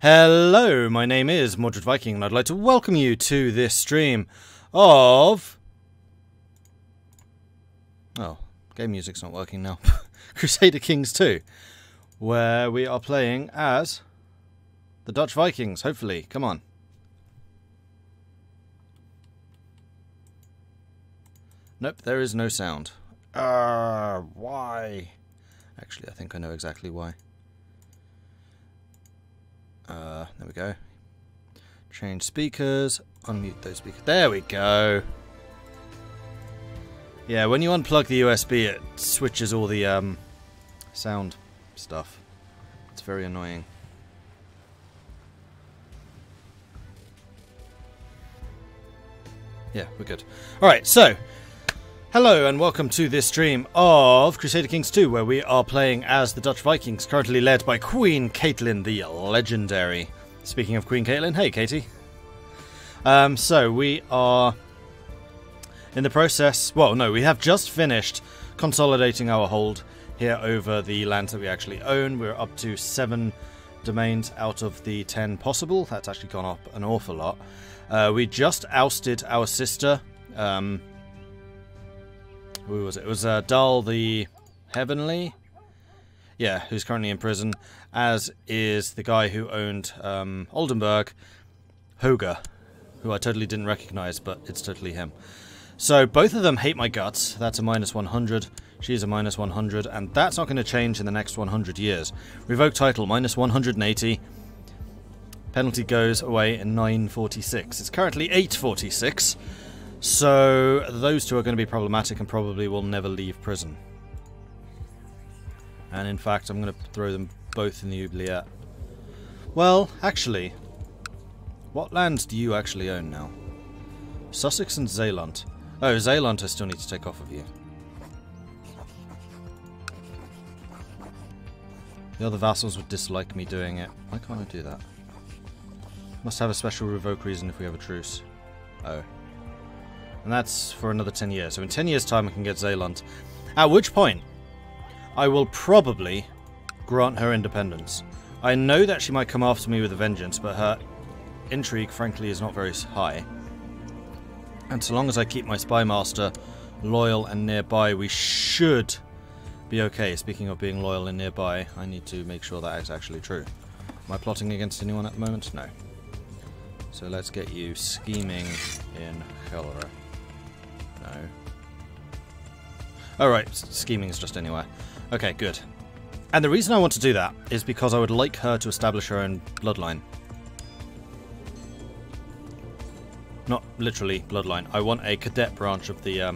Hello, my name is Mordred Viking, and I'd like to welcome you to this stream of... Oh, game music's not working now. Crusader Kings II, where we are playing as the Dutch Vikings, hopefully. Come on. Nope, there is no sound. Why? Actually, I think I know exactly why. There we go. Change speakers. Unmute those speakers. There we go. Yeah, when you unplug the USB, it switches all the sound stuff. It's very annoying. Yeah, we're good. Alright, so... Hello and welcome to this stream of Crusader Kings II, where we are playing as the Dutch Vikings, currently led by Queen Caitlin the Legendary. Speaking of Queen Caitlin, hey Katie. So we are in the process, well no, we have just finished consolidating our hold here over the lands that we actually own. We're up to 7 domains out of the 10 possible. That's actually gone up an awful lot. We just ousted our sister, who was it? It was Dal the Heavenly, yeah, who's currently in prison, as is the guy who owned Oldenburg, Hoga, who I totally didn't recognize, but it's totally him. So both of them hate my guts. That's a minus 100. She's a minus 100, and that's not going to change in the next 100 years. Revoke title, minus 180. Penalty goes away in 946. It's currently 846. So those two are going to be problematic and probably will never leave prison. And in fact, I'm going to throw them both in the oubliette. Well, actually, what lands do you actually own now? Sussex and Zeeland. Oh, Zeeland I still need to take off of you. The other vassals would dislike me doing it. Why can't I do that? Must have a special revoke reason if we have a truce. Oh. And that's for another 10 years. So in 10 years' time I can get Zeeland. At which point, I will probably grant her independence. I know that she might come after me with a vengeance, but her intrigue, frankly, is not very high. And so long as I keep my spy master loyal and nearby, we should be okay. Speaking of being loyal and nearby, I need to make sure that is actually true. Am I plotting against anyone at the moment? No. So let's get you scheming in Gelre. No. Oh right, scheming is just anywhere. Okay, good. And the reason I want to do that is because I would like her to establish her own bloodline. Not literally bloodline. I want a cadet branch of the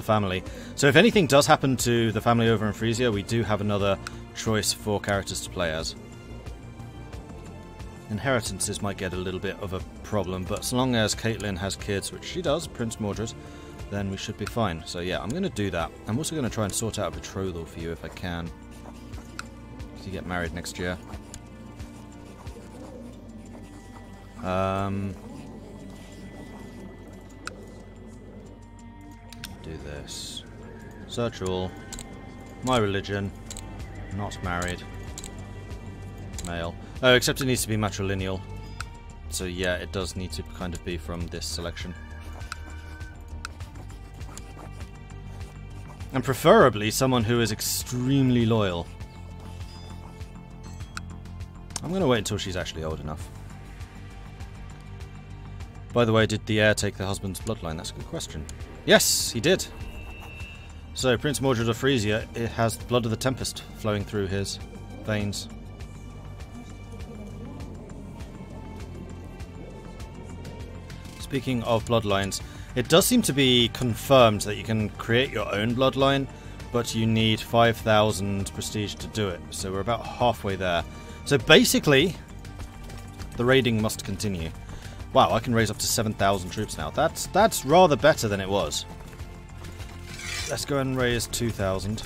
family. So if anything does happen to the family over in Frisia, we do have another choice for characters to play as. Inheritances might get a little bit of a problem, but so long as Caitlin has kids, which she does, Prince Mordred, then we should be fine. So yeah, I'm going to do that. I'm also going to try and sort out a betrothal for you if I can. You get married next year. Do this. Search all. My religion. Not married. Male. Oh, except it needs to be matrilineal. So yeah, it does need to kind of be from this selection. And preferably someone who is extremely loyal. I'm going to wait until she's actually old enough. By the way, did the heir take the husband's bloodline? That's a good question. Yes, he did. So, Prince Mordred of Frisia, it has the blood of the Tempest flowing through his veins. Speaking of bloodlines, it does seem to be confirmed that you can create your own bloodline, but you need 5,000 prestige to do it. So we're about halfway there. So basically, the raiding must continue. Wow, I can raise up to 7,000 troops now. That's rather better than it was. Let's go and raise 2,000. In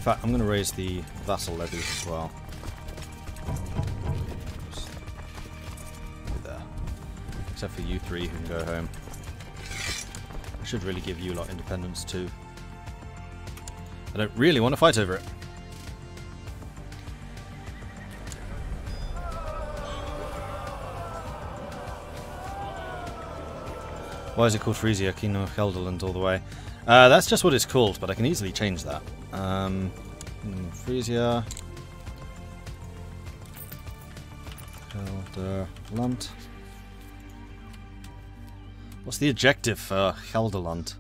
fact, I'm going to raise the vassal levies as well. Except for you three who can go home. I should really give you lot independence too. I don't really want to fight over it. Why is it called Frisia? Kingdom of Helderland all the way. That's just what it's called, but I can easily change that. Frisia. Helderland. What's the adjective for Helderland?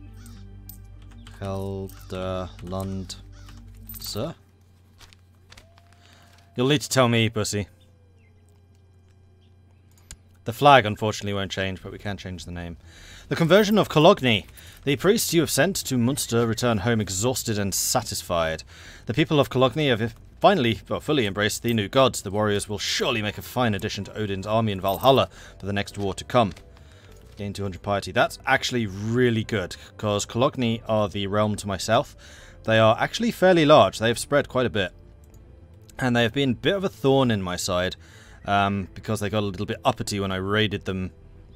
Helderland. Sir? You'll need to tell me, Bussy. The flag, unfortunately, won't change, but we can change the name. The conversion of Cologne. The priests you have sent to Munster return home exhausted and satisfied. The people of Cologne have finally, well, fully embraced the new gods. The warriors will surely make a fine addition to Odin's army in Valhalla for the next war to come. Gain 200 piety. That's actually really good, because Cologne are the realm to my south. They are actually fairly large. They have spread quite a bit. And they have been a bit of a thorn in my side. Because they got a little bit uppity when I raided them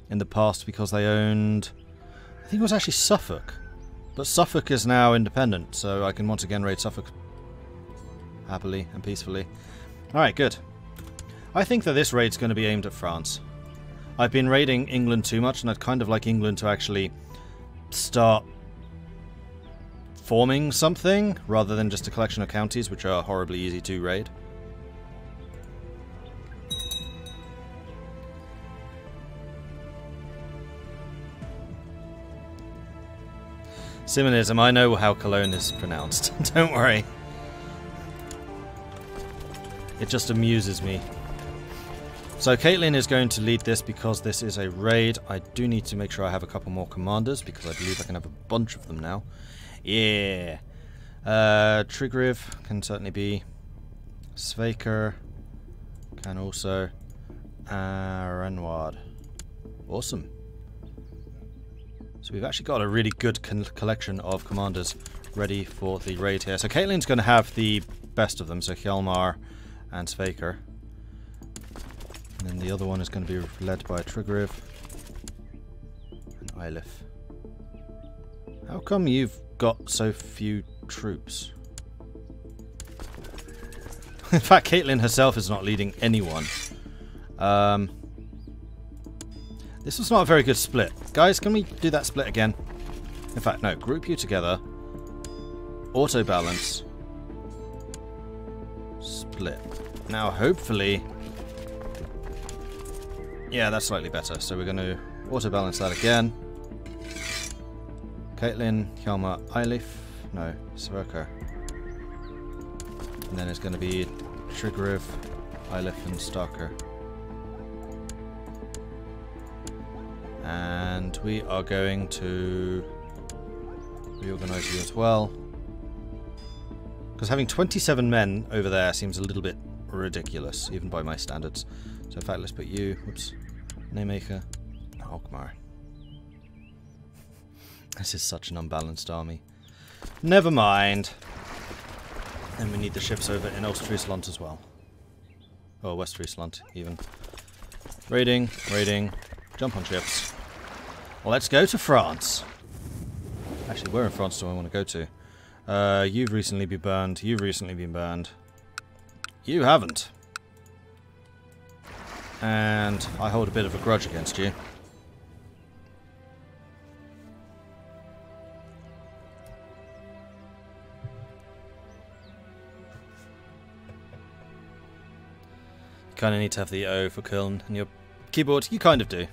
in the past because they owned... I think it was actually Suffolk. But Suffolk is now independent, so I can once again raid Suffolk happily and peacefully. Alright, good. I think that this raid's going to be aimed at France. I've been raiding England too much, and I'd kind of like England to actually start forming something, rather than just a collection of counties, which are horribly easy to raid. Simonism, I know how Cologne is pronounced. Don't worry. It just amuses me. So Caitlin is going to lead this because this is a raid. I do need to make sure I have a couple more commanders because I believe I can have a bunch of them now. Yeah. Trigriv can certainly be. Svaker can also. Renward. Awesome. So we've actually got a really good collection of commanders ready for the raid here. So Caitlin's going to have the best of them, so Hjalmar and Svaker. And then the other one is going to be led by Trigriv and Eilif. How come you've got so few troops? In fact, Caitlin herself is not leading anyone. This was not a very good split. Guys, can we do that split again? In fact, no. Group you together. Auto balance. Split. Now, hopefully... Yeah, that's slightly better. So we're going to auto balance that again. Caitlin, Hjalmar, Eilif. No, Sverker. And then it's going to be Trigriv, Eilif, and Starker. And we are going to reorganize you as well. Because having 27 men over there seems a little bit ridiculous, even by my standards. So in fact, let's put you, whoops, Naymaker, Alkmaar. This is such an unbalanced army. Never mind. And we need the ships over in Ostfriesland as well. Or Westfriesland, even. Raiding, jump on ships. Let's go to France. Actually, where in France do I want to go to? You've recently been burned. You've recently been burned. You haven't. And I hold a bit of a grudge against you. You kind of need to have the O for Köln on your keyboard. You kind of do.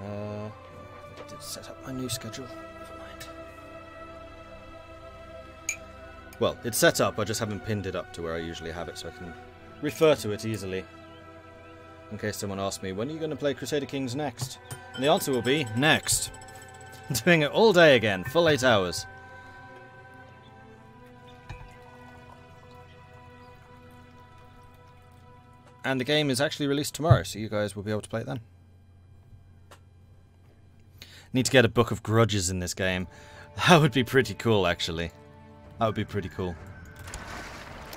I did set up my new schedule. Never mind. Well, it's set up, I just haven't pinned it up to where I usually have it, so I can refer to it easily. In case someone asks me, when are you going to play Crusader Kings next? And the answer will be, next. Doing it all day again, full 8 hours. And the game is actually released tomorrow, so you guys will be able to play it then. Need to get a book of grudges in this game. That would be pretty cool, actually. That would be pretty cool.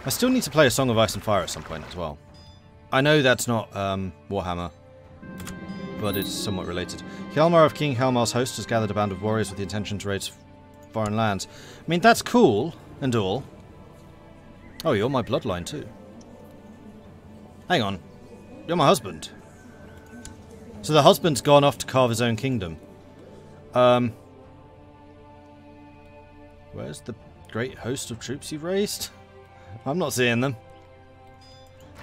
I still need to play a Song of Ice and Fire at some point as well. I know that's not Warhammer, but it's somewhat related. Hjalmar of King Hjalmar's host has gathered a band of warriors with the intention to raid foreign lands. I mean, that's cool and all. Oh, you're my bloodline too. Hang on. You're my husband. So the husband's gone off to carve his own kingdom. Where's the great host of troops you've raised? I'm not seeing them.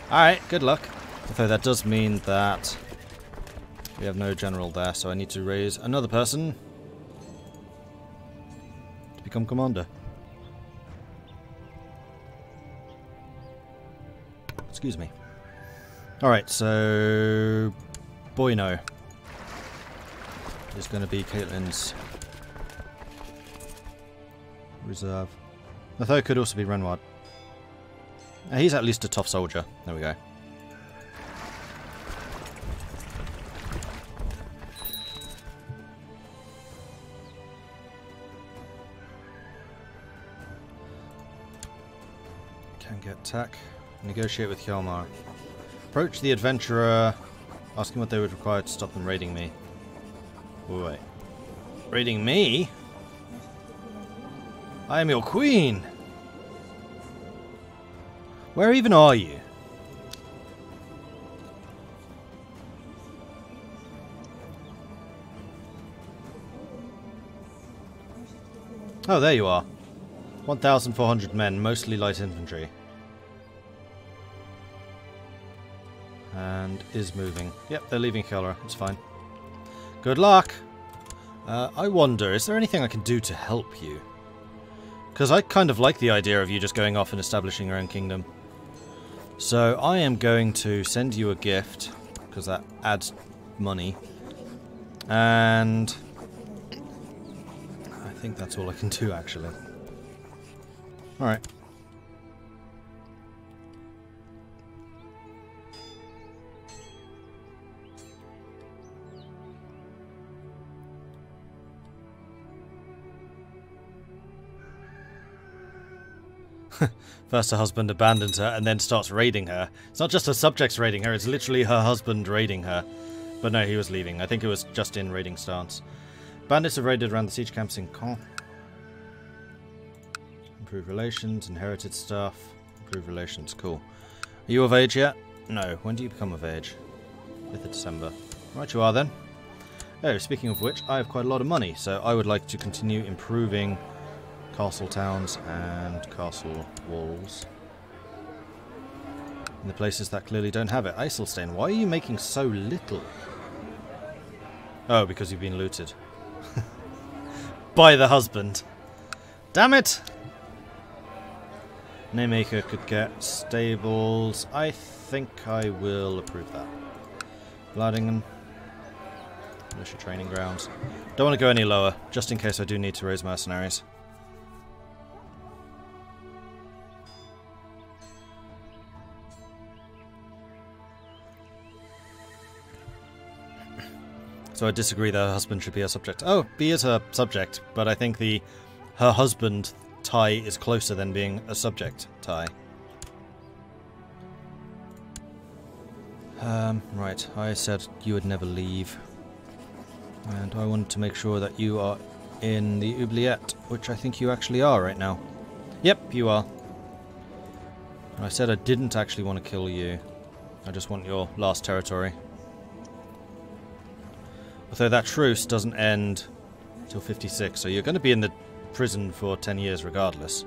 Alright, good luck. Although that does mean that we have no general there, so I need to raise another person to become commander. Excuse me. Alright, so Boyno is going to be Caitlyn's reserve. I thought it could also be Renward. He's at least a tough soldier. There we go. Can get attack. Negotiate with Hjalmar. Approach the adventurer, asking what they would require to stop them raiding me. Wait. Raiding me? I am your queen! Where even are you? Oh, there you are. 1,400 men, mostly light infantry. And is moving. Yep, they're leaving Gelre. It's fine. Good luck! I wonder, is there anything I can do to help you? Because I kind of like the idea of you just going off and establishing your own kingdom. So I am going to send you a gift, because that adds money. And I think that's all I can do, actually. Alright. First her husband abandons her and then starts raiding her. It's not just her subjects raiding her, it's literally her husband raiding her. But no, he was leaving. I think it was just in raiding stance. Bandits have raided around the siege camps in Caen. Improve relations, inherited stuff. Improve relations, cool. Are you of age yet? No. When do you become of age? 5th of December. Right you are then. Oh, speaking of which, I have quite a lot of money, so I would like to continue improving castle towns and castle walls in the places that clearly don't have it. Eiselstein, why are you making so little? Oh, because you've been looted. By the husband. Damn it! Naymaker could get stables. I think I will approve that. Bloodlines. Militia training grounds. Don't want to go any lower, just in case I do need to raise mercenaries. So I disagree that her husband should be her subject. Oh, he is her subject, but I think her husband tie is closer than being a subject tie. Right, I said you would never leave. And I wanted to make sure that you are in the oubliette, which I think you actually are right now. Yep, you are. I said I didn't actually want to kill you. I just want your last territory. Although that truce doesn't end till 56, so you're going to be in the prison for 10 years regardless.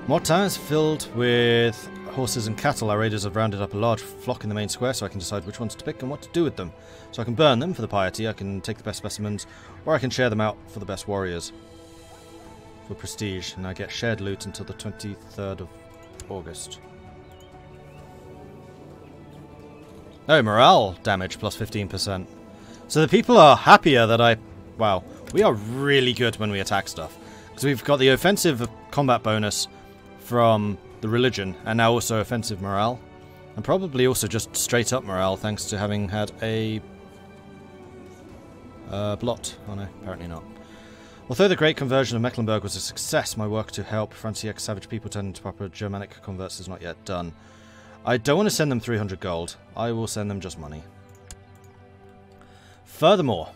Mortain is filled with horses and cattle. Our raiders have rounded up a large flock in the main square, so I can decide which ones to pick and what to do with them. So I can burn them for the piety, I can take the best specimens, or I can share them out for the best warriors. For prestige, and I get shared loot until the 23rd of August. Oh, morale damage plus 15%. So the people are happier that I... Wow, we are really good when we attack stuff. Because we've got the offensive combat bonus from the religion, and now also offensive morale. And probably also just straight up morale, thanks to having had a... blot. Oh no, apparently not. Although the Great Conversion of Mecklenburg was a success, my work to help Franciac savage people turn into proper Germanic converts is not yet done. I don't want to send them 300 gold. I will send them just money. Furthermore,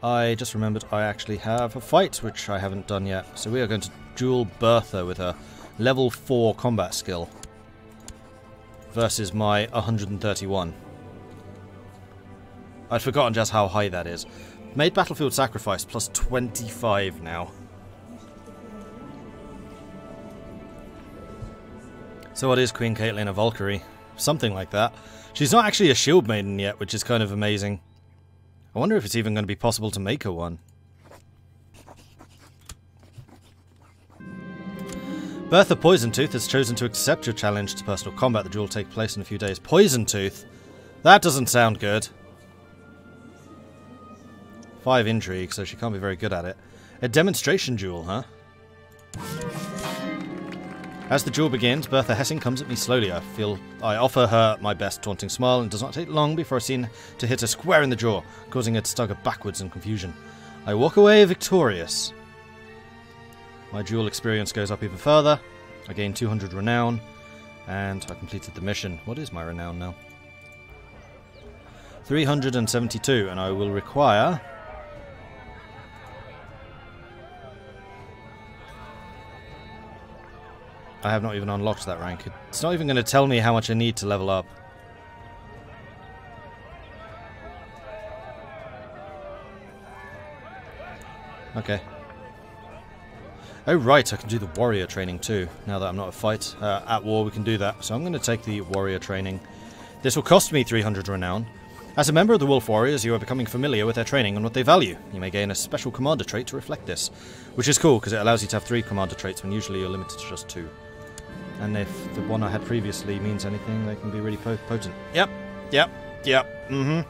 I just remembered I actually have a fight, which I haven't done yet. So we are going to duel Bertha with her level 4 combat skill. versus my 131. I'd forgotten just how high that is. Made battlefield sacrifice plus 25 now. So what is Queen Caitlyn, a Valkyrie? Something like that. She's not actually a shield maiden yet, which is kind of amazing. I wonder if it's even going to be possible to make her one. Bertha Poisontooth has chosen to accept your challenge to personal combat. The duel will take place in a few days. Poisontooth? That doesn't sound good. 5 intrigue, so she can't be very good at it. A demonstration duel, huh? As the duel begins, Bertha Hessing comes at me slowly. I offer her my best taunting smile, and it does not take long before I seem to hit her square in the jaw, causing her to stagger backwards in confusion. I walk away victorious. My duel experience goes up even further. I gain 200 renown, and I completed the mission. What is my renown now? 372, and I will require... I have not even unlocked that rank. It's not even going to tell me how much I need to level up. Okay. Oh right, I can do the warrior training too. Now that I'm not at war, we can do that. So I'm going to take the warrior training. This will cost me 300 renown. As a member of the Wolf Warriors, you are becoming familiar with their training and what they value. You may gain a special commander trait to reflect this, which is cool because it allows you to have 3 commander traits when usually you're limited to just 2. And if the one I had previously means anything, they can be really potent. Yep. Mm-hmm.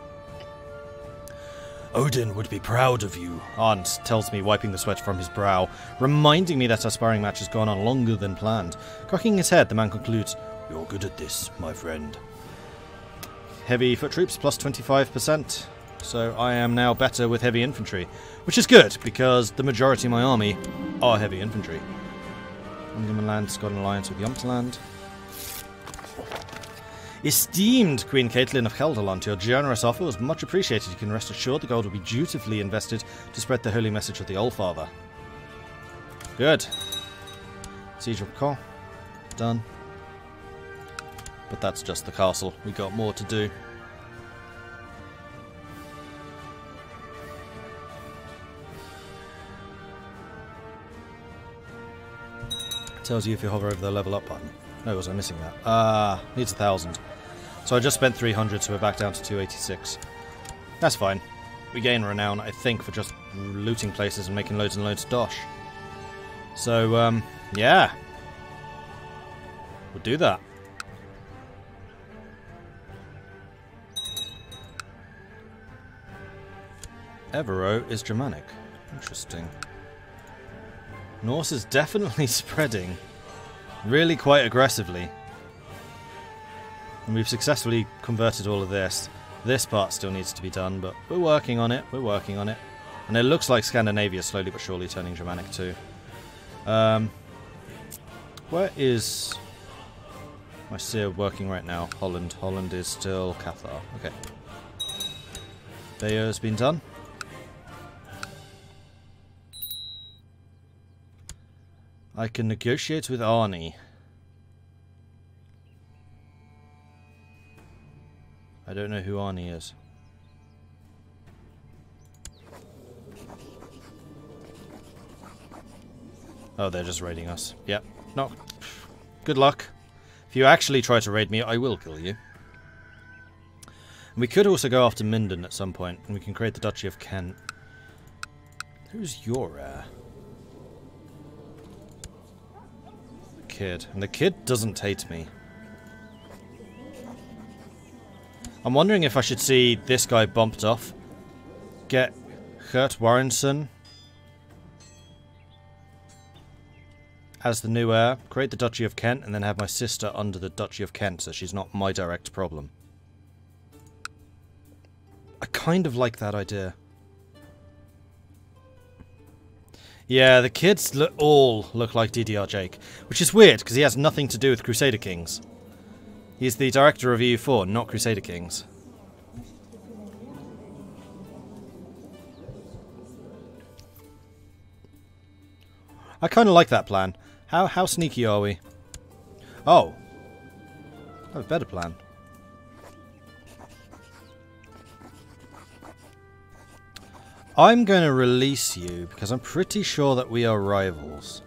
Odin would be proud of you, Arndt tells me, wiping the sweat from his brow, reminding me that our sparring match has gone on longer than planned. Cocking his head, the man concludes, "You're good at this, my friend." Heavy foot troops plus 25%, so I am now better with heavy infantry, which is good, because the majority of my army are heavy infantry. Ingmanland's got an alliance with Jomtland. Esteemed Queen Caitlyn of Gelderland, your generous offer was much appreciated. You can rest assured the gold will be dutifully invested to spread the holy message of the Allfather. Good. Siege of Caen. Done. But that's just the castle. We got more to do. Tells you if you hover over the level up button. No, was I missing that? Needs 1,000. So I just spent 300, so we're back down to 286. That's fine. We gain renown, I think, for just looting places and making loads and loads of dosh. So, yeah. We'll do that. Evero is Germanic. Interesting. Norse is definitely spreading. Really quite aggressively. And we've successfully converted all of this. This part still needs to be done, but we're working on it. We're working on it. And it looks like Scandinavia is slowly but surely turning Germanic too. Where is my seer working right now? Holland. Holland is still Cathar. Okay. Bayo's been done. I can negotiate with Arnie. I don't know who Arnie is. Oh, they're just raiding us. Yep. No. Good luck. If you actually try to raid me, I will kill you. And we could also go after Minden at some point, and we can create the Duchy of Kent. Who's your heir? Kid. And the kid doesn't hate me. I'm wondering if I should see this guy bumped off. Get Gert Warrenson as the new heir. Create the Duchy of Kent and then have my sister under the Duchy of Kent so she's not my direct problem. I kind of like that idea. Yeah, the kids all look like DDR Jake, which is weird because he has nothing to do with Crusader Kings. He's the director of EU4, not Crusader Kings. I kind of like that plan. How sneaky are we? Oh. I have a better plan. I'm going to release you because I'm pretty sure that we are rivals.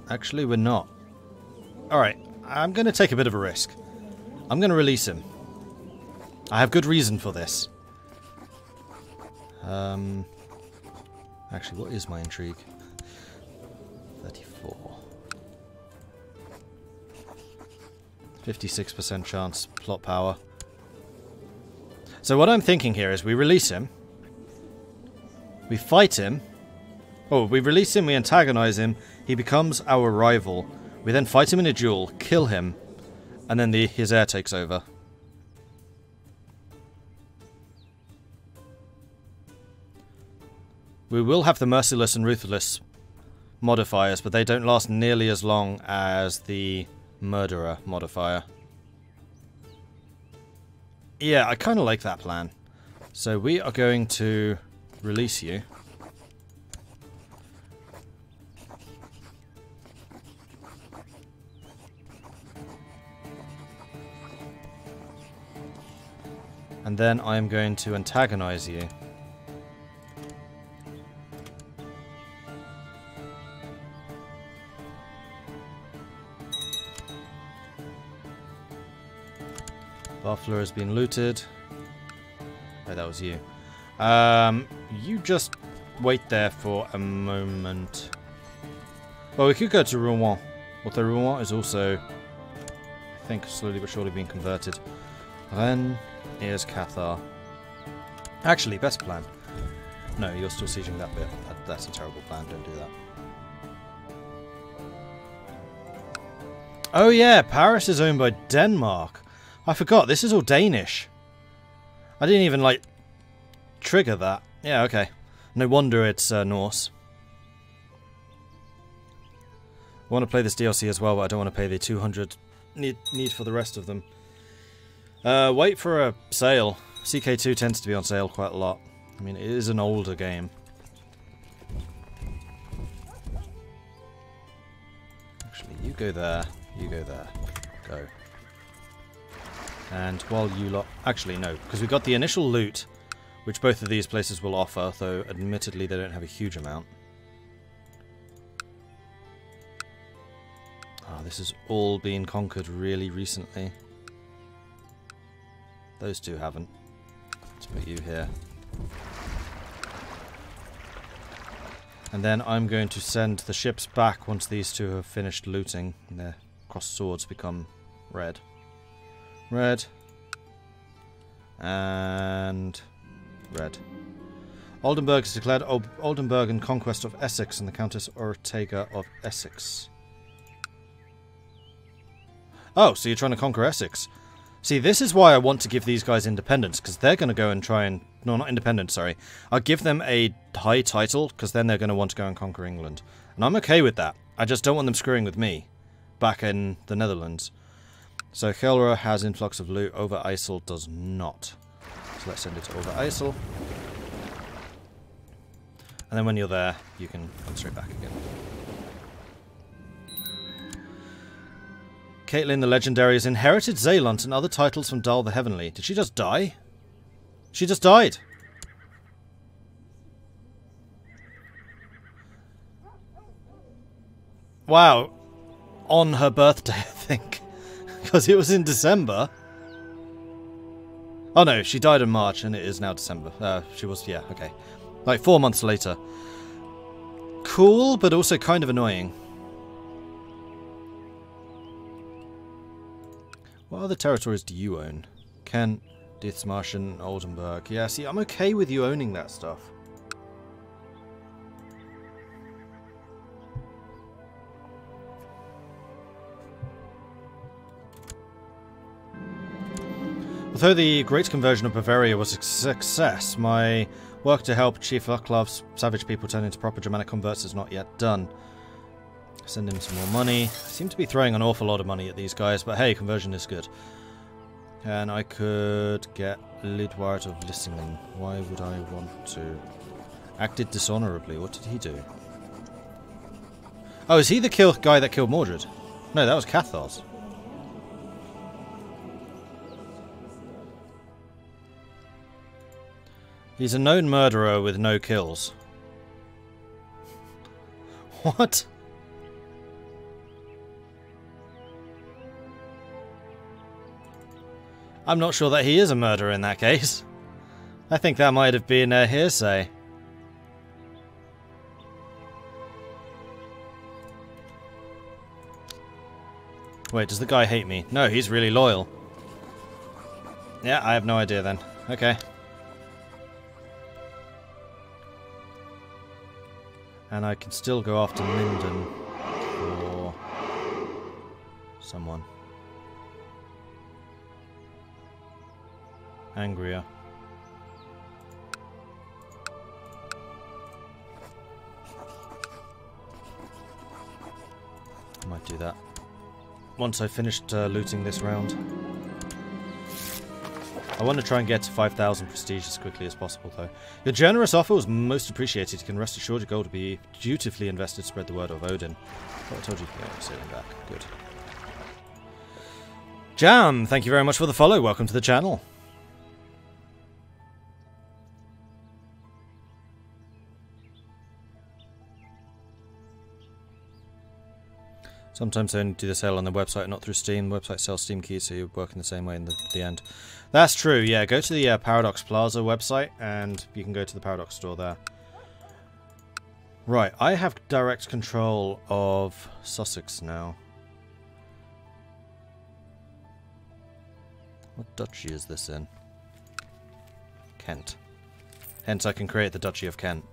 Actually, we're not. Alright, I'm going to take a bit of a risk. I'm going to release him. I have good reason for this. Actually, what is my intrigue? 34. 56% chance, plot power. So what I'm thinking here is we release him. We fight him. Oh, we release him, we antagonize him. He becomes our rival. We then fight him in a duel, kill him, and then his heir takes over. We will have the merciless and ruthless modifiers, but they don't last nearly as long as the murderer modifier. Yeah, I kind of like that plan. So we are going to release you. And then I am going to antagonize you. Buffalo has been looted. Oh, that was you. You just wait there for a moment. Well, we could go to Rouen. Although Rouen is also, I think, slowly but surely being converted. Rennes is Cathar. Actually, best plan. No, you're still sieging that bit. That's a terrible plan. Don't do that. Oh yeah, Paris is owned by Denmark. I forgot, this is all Danish. I didn't even, like, trigger that. Yeah, okay. No wonder it's Norse. I want to play this DLC as well, but I don't want to pay the 200 need for the rest of them. Wait for a sale. CK2 tends to be on sale quite a lot. I mean, it is an older game. Actually, you go there, you go there. Go. And while you lot... Actually, no, because we got the initial loot, which both of these places will offer, though admittedly they don't have a huge amount. Ah, this has all been conquered really recently. Those two haven't. Let's put you here. And then I'm going to send the ships back once these two have finished looting, and their crossed swords become red. Red. And red. Oldenburg is declared Oldenburg and conquest of Essex and the Countess Ortega of Essex. Oh, so you're trying to conquer Essex. See, this is why I want to give these guys independence, because they're going to go and try and... No, not independence, sorry. I'll give them a high title, because then they're going to want to go and conquer England. And I'm okay with that. I just don't want them screwing with me back in the Netherlands. So Gelre has influx of loot, Overijssel does not. So let's send it to Overijssel. And then when you're there, you can come straight back again. Caitlin the Legendary has inherited Zeeland and other titles from Dal the Heavenly. Did she just die? She just died! Wow. On her birthday, I think. Because it was in December. Oh no, she died in March and it is now December. She was, yeah, okay. Like 4 months later. Cool, but also kind of annoying. What other territories do you own? Kent, Dithmarschen, Oldenburg. Yeah, see, I'm okay with you owning that stuff. Although the Great Conversion of Bavaria was a success, my work to help Chief Lucklov's savage people turn into proper Germanic converts is not yet done. Send him some more money. I seem to be throwing an awful lot of money at these guys, but hey, conversion is good. And I could get Lidward of Lissingen. Why would I want to? Acted dishonorably. What did he do? Oh, is he the guy that killed Mordred? No, that was Cathos. He's a known murderer with no kills. What? I'm not sure that he is a murderer in that case. I think that might have been a hearsay. Wait, does the guy hate me? No, he's really loyal. Yeah, I have no idea then. Okay. And I can still go after Minden for someone. Angrier. I might do that. Once I've finished looting this round. I want to try and get to 5,000 prestige as quickly as possible, though. Your generous offer was most appreciated. You can rest assured your gold will be dutifully invested to spread the word of Odin. Oh, I told you. Yeah, you're sailing back. Good. Jam, thank you very much for the follow. Welcome to the channel. Sometimes they only do the sale on the website, not through Steam. The website sells Steam keys, so you work in the same way in the end. That's true, yeah. Go to the Paradox Plaza website, and you can go to the Paradox store there. Right, I have direct control of Sussex now. What duchy is this in? Kent. Hence I can create the Duchy of Kent.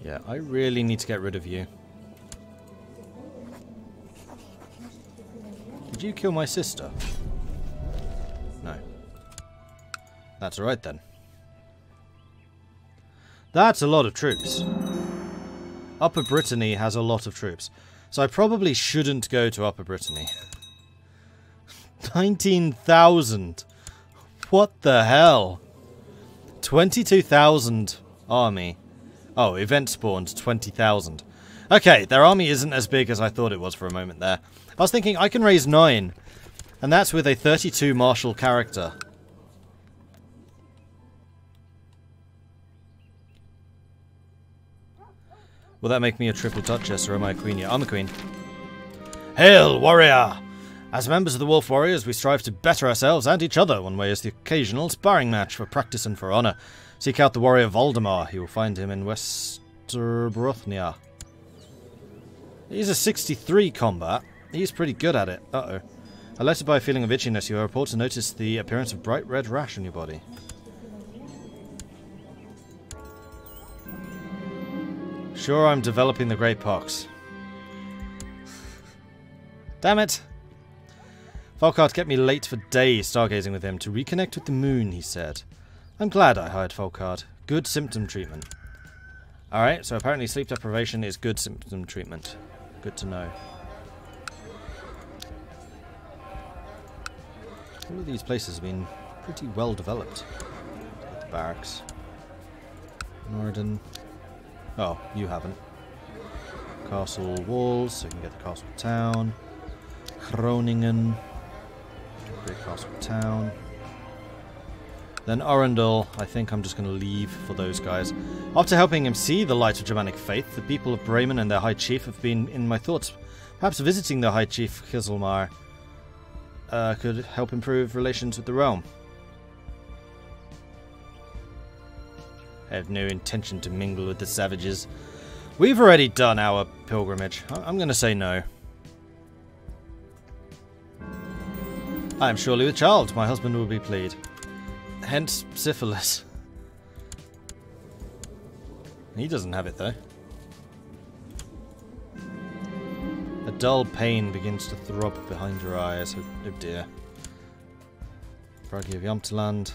Yeah, I really need to get rid of you. Did you kill my sister? No. That's alright then. That's a lot of troops. Upper Brittany has a lot of troops. So I probably shouldn't go to Upper Brittany. 19,000! What the hell? 22,000 army. Oh, event spawned 20,000. Okay, their army isn't as big as I thought it was for a moment there. I was thinking I can raise 9, and that's with a 32 martial character. Will that make me a triple duchess, or am I a queen yet? I'm a queen. Hail, warrior! As members of the Wolf Warriors, we strive to better ourselves and each other. One way is the occasional sparring match for practice and for honour. Seek out the warrior Valdemar. You will find him in Westerbrothnia. He's a 63 combat. He's pretty good at it. Uh-oh. Alerted by a feeling of itchiness, you are reported to notice the appearance of bright red rash on your body. Sure, I'm developing the Great Pox. Damn it! Falkard kept me late for days stargazing with him. To reconnect with the moon, he said. I'm glad I hired Falkard. Good symptom treatment. Alright, so apparently sleep deprivation is good symptom treatment. Good to know. All of these places have been pretty well developed. Get the barracks. Norden. Oh, you haven't. Castle walls, so you can get the castle town. Groningen. Great castle town. Then Arundel, I think I'm just going to leave for those guys. After helping him see the light of Germanic faith, the people of Bremen and their High Chief have been in my thoughts. Perhaps visiting the High Chief Kiselmar could help improve relations with the realm. I have no intention to mingle with the savages. We've already done our pilgrimage. I'm going to say no. I am surely with child. My husband will be pleased. Hence syphilis. He doesn't have it though. A dull pain begins to throb behind your eyes. Oh dear. Bragi of Yamtland.